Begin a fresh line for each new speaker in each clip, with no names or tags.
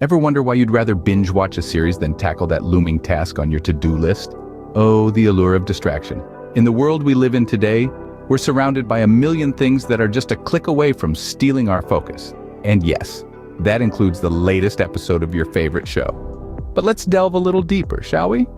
Ever wonder why you'd rather binge watch a series than tackle that looming task on your to-do list? Oh, the allure of distraction. In the world we live in today, we're surrounded by a million things that are just a click away from stealing our focus. And yes, that includes the latest episode of your favorite show. But let's delve a little deeper, shall we?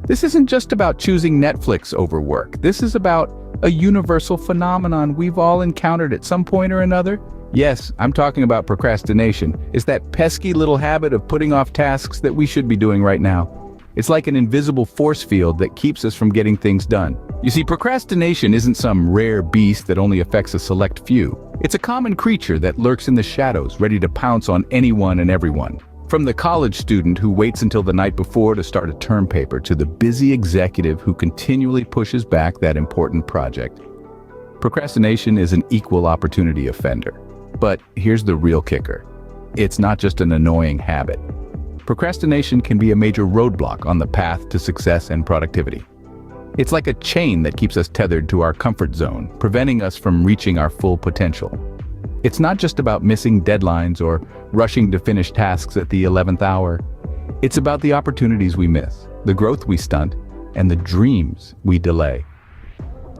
This isn't just about choosing Netflix over work. This is about a universal phenomenon we've all encountered at some point or another. Yes, I'm talking about procrastination. It's that pesky little habit of putting off tasks that we should be doing right now. It's like an invisible force field that keeps us from getting things done. You see, procrastination isn't some rare beast that only affects a select few. It's a common creature that lurks in the shadows, ready to pounce on anyone and everyone. From the college student who waits until the night before to start a term paper to the busy executive who continually pushes back that important project. Procrastination is an equal opportunity offender. But here's the real kicker. It's not just an annoying habit. Procrastination can be a major roadblock on the path to success and productivity. It's like a chain that keeps us tethered to our comfort zone, preventing us from reaching our full potential. It's not just about missing deadlines or rushing to finish tasks at the 11th hour. It's about the opportunities we miss, the growth we stunt, and the dreams we delay.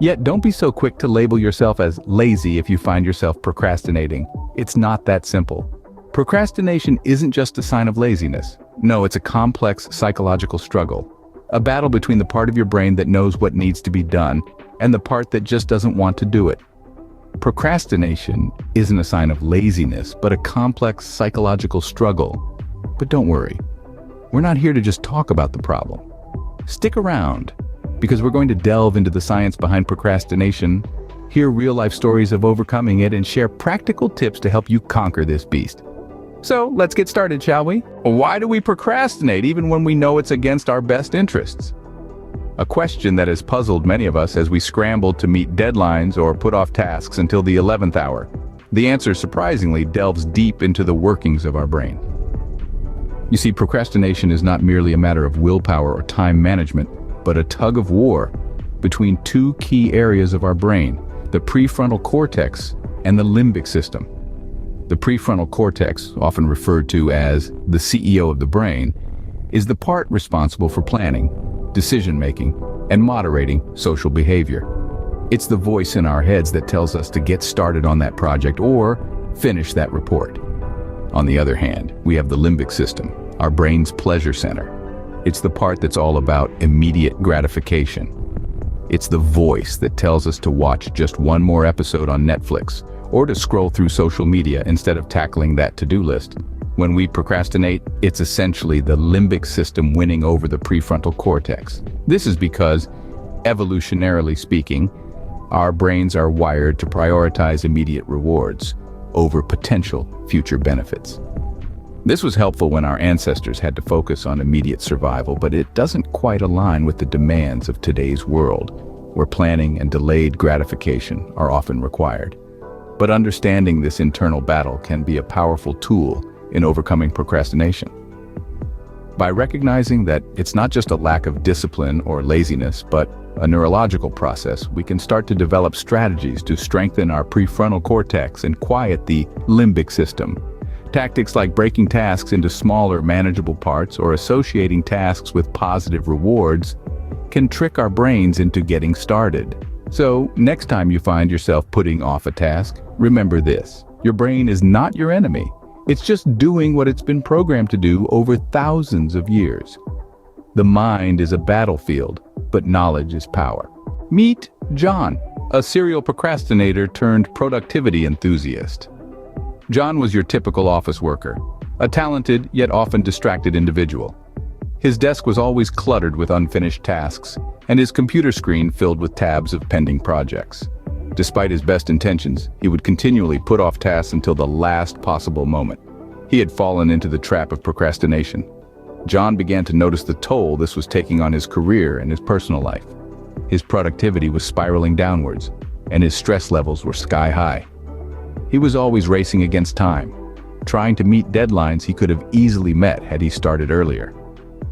Yet don't be so quick to label yourself as lazy if you find yourself procrastinating. It's not that simple. Procrastination isn't just a sign of laziness. No, it's a complex psychological struggle. A battle between the part of your brain that knows what needs to be done and the part that just doesn't want to do it. Procrastination isn't a sign of laziness, but a complex psychological struggle. But don't worry. We're not here to just talk about the problem. Stick around, because we're going to delve into the science behind procrastination, hear real-life stories of overcoming it, and share practical tips to help you conquer this beast. So, let's get started, shall we? Why do we procrastinate even when we know it's against our best interests? A question that has puzzled many of us as we scramble to meet deadlines or put off tasks until the 11th hour. The answer, surprisingly, delves deep into the workings of our brain. You see, procrastination is not merely a matter of willpower or time management, but a tug of war between two key areas of our brain, the prefrontal cortex and the limbic system. The prefrontal cortex, often referred to as the CEO of the brain, is the part responsible for planning, decision-making, and moderating social behavior. It's the voice in our heads that tells us to get started on that project or finish that report. On the other hand, we have the limbic system, our brain's pleasure center. It's the part that's all about immediate gratification. It's the voice that tells us to watch just one more episode on Netflix or to scroll through social media instead of tackling that to-do list. When we procrastinate, it's essentially the limbic system winning over the prefrontal cortex. This is because, evolutionarily speaking, our brains are wired to prioritize immediate rewards over potential future benefits. This was helpful when our ancestors had to focus on immediate survival, but it doesn't quite align with the demands of today's world, where planning and delayed gratification are often required. But understanding this internal battle can be a powerful tool in overcoming procrastination. By recognizing that it's not just a lack of discipline or laziness, but a neurological process, we can start to develop strategies to strengthen our prefrontal cortex and quiet the limbic system. Tactics like breaking tasks into smaller, manageable parts or associating tasks with positive rewards can trick our brains into getting started. So, next time you find yourself putting off a task, remember this: your brain is not your enemy. It's just doing what it's been programmed to do over thousands of years. The mind is a battlefield, but knowledge is power. Meet John, a serial procrastinator turned productivity enthusiast. John was your typical office worker, a talented yet often distracted individual. His desk was always cluttered with unfinished tasks, and his computer screen filled with tabs of pending projects. Despite his best intentions, he would continually put off tasks until the last possible moment. He had fallen into the trap of procrastination. John began to notice the toll this was taking on his career and his personal life. His productivity was spiraling downwards, and his stress levels were sky high. He was always racing against time, trying to meet deadlines he could have easily met had he started earlier.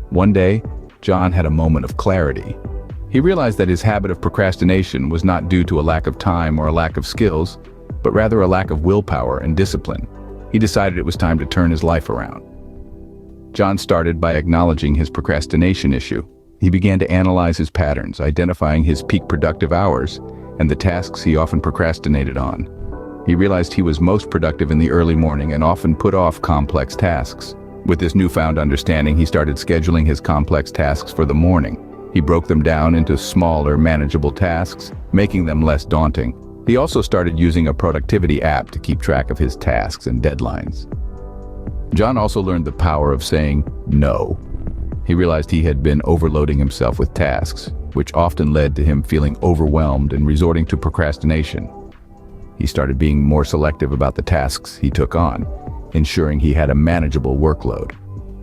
One day, John had a moment of clarity. He realized that his habit of procrastination was not due to a lack of time or a lack of skills, but rather a lack of willpower and discipline. He decided it was time to turn his life around. John started by acknowledging his procrastination issue. He began to analyze his patterns, identifying his peak productive hours and the tasks he often procrastinated on. He realized he was most productive in the early morning and often put off complex tasks. With this newfound understanding, he started scheduling his complex tasks for the morning. He broke them down into smaller, manageable tasks, making them less daunting. He also started using a productivity app to keep track of his tasks and deadlines. John also learned the power of saying no. He realized he had been overloading himself with tasks, which often led to him feeling overwhelmed and resorting to procrastination. He started being more selective about the tasks he took on, ensuring he had a manageable workload.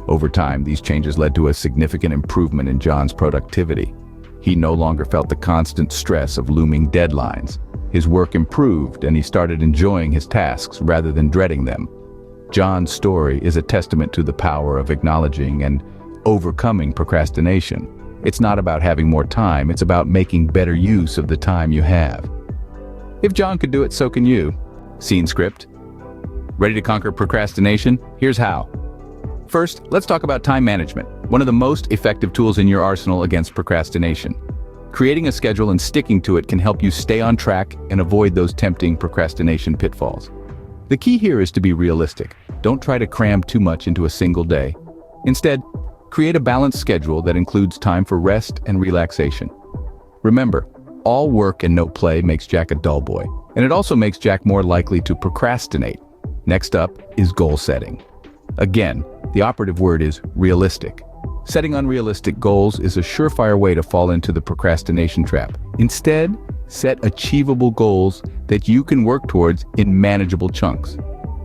Over time, these changes led to a significant improvement in John's productivity. He no longer felt the constant stress of looming deadlines. His work improved, and he started enjoying his tasks rather than dreading them. John's story is a testament to the power of acknowledging and overcoming procrastination. It's not about having more time, it's about making better use of the time you have. If John could do it, so can you. Scene script. Ready to conquer procrastination? Here's how. First, let's talk about time management, one of the most effective tools in your arsenal against procrastination. Creating a schedule and sticking to it can help you stay on track and avoid those tempting procrastination pitfalls. The key here is to be realistic. Don't try to cram too much into a single day. Instead, create a balanced schedule that includes time for rest and relaxation. Remember, all work and no play makes Jack a dull boy, and it also makes Jack more likely to procrastinate. Next up is goal setting. Again, the operative word is realistic. Setting unrealistic goals is a surefire way to fall into the procrastination trap. Instead, set achievable goals that you can work towards in manageable chunks.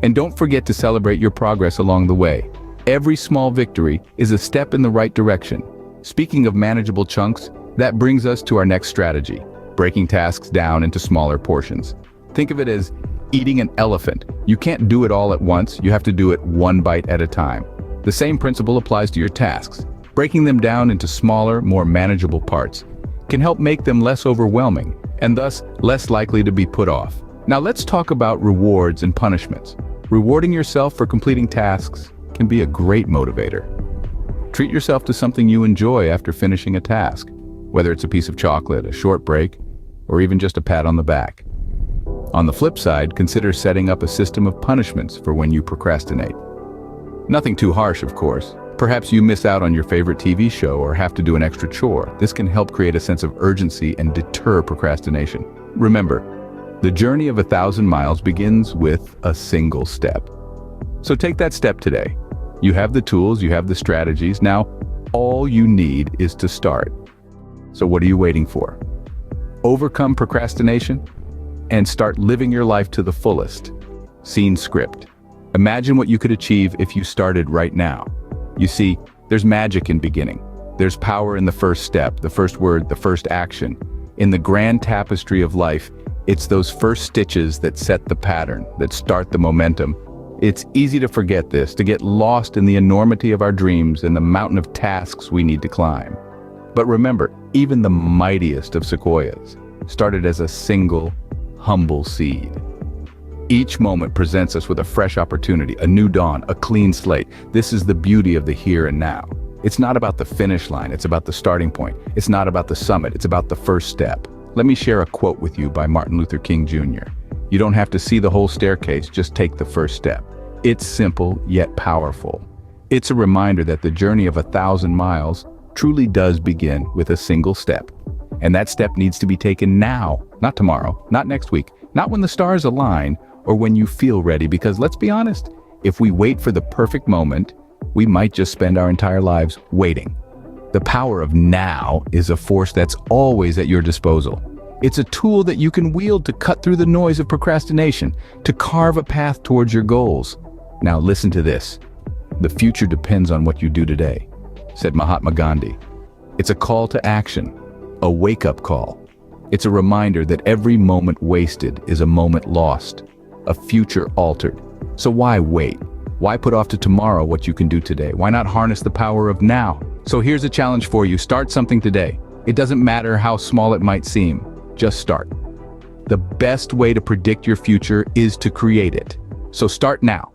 And don't forget to celebrate your progress along the way. Every small victory is a step in the right direction. Speaking of manageable chunks, that brings us to our next strategy, breaking tasks down into smaller portions. Think of it as eating an elephant. You can't do it all at once, you have to do it one bite at a time. The same principle applies to your tasks. Breaking them down into smaller, more manageable parts can help make them less overwhelming and thus less likely to be put off. Now let's talk about rewards and punishments. Rewarding yourself for completing tasks can be a great motivator. Treat yourself to something you enjoy after finishing a task, whether it's a piece of chocolate, a short break, or even just a pat on the back. On the flip side, consider setting up a system of punishments for when you procrastinate. Nothing too harsh, of course. Perhaps you miss out on your favorite TV show or have to do an extra chore. This can help create a sense of urgency and deter procrastination. Remember, the journey of 1,000 miles begins with a single step. So take that step today. You have the tools, you have the strategies. Now, all you need is to start. So what are you waiting for? Overcome procrastination and start living your life to the fullest. Scene script. Imagine what you could achieve if you started right now. You see, there's magic in beginning. There's power in the first step, the first word, the first action. In the grand tapestry of life, it's those first stitches that set the pattern, that start the momentum. It's easy to forget this, to get lost in the enormity of our dreams and the mountain of tasks we need to climb. But remember, even the mightiest of sequoias started as a single, humble seed. Each moment presents us with a fresh opportunity, a new dawn, a clean slate. This is the beauty of the here and now. It's not about the finish line, it's about the starting point. It's not about the summit, it's about the first step. Let me share a quote with you by Martin Luther King Jr. You don't have to see the whole staircase, just take the first step. It's simple, yet powerful. It's a reminder that the journey of 1,000 miles truly does begin with a single step. And that step needs to be taken now, not tomorrow, not next week, not when the stars align, or when you feel ready, because let's be honest, if we wait for the perfect moment, we might just spend our entire lives waiting. The power of now is a force that's always at your disposal. It's a tool that you can wield to cut through the noise of procrastination, to carve a path towards your goals. Now listen to this. The future depends on what you do today, said Mahatma Gandhi. It's a call to action, a wake-up call. It's a reminder that every moment wasted is a moment lost, a future altered. So why wait? Why put off to tomorrow what you can do today? Why not harness the power of now? So here's a challenge for you. Start something today. It doesn't matter how small it might seem. Just start. The best way to predict your future is to create it. So start now.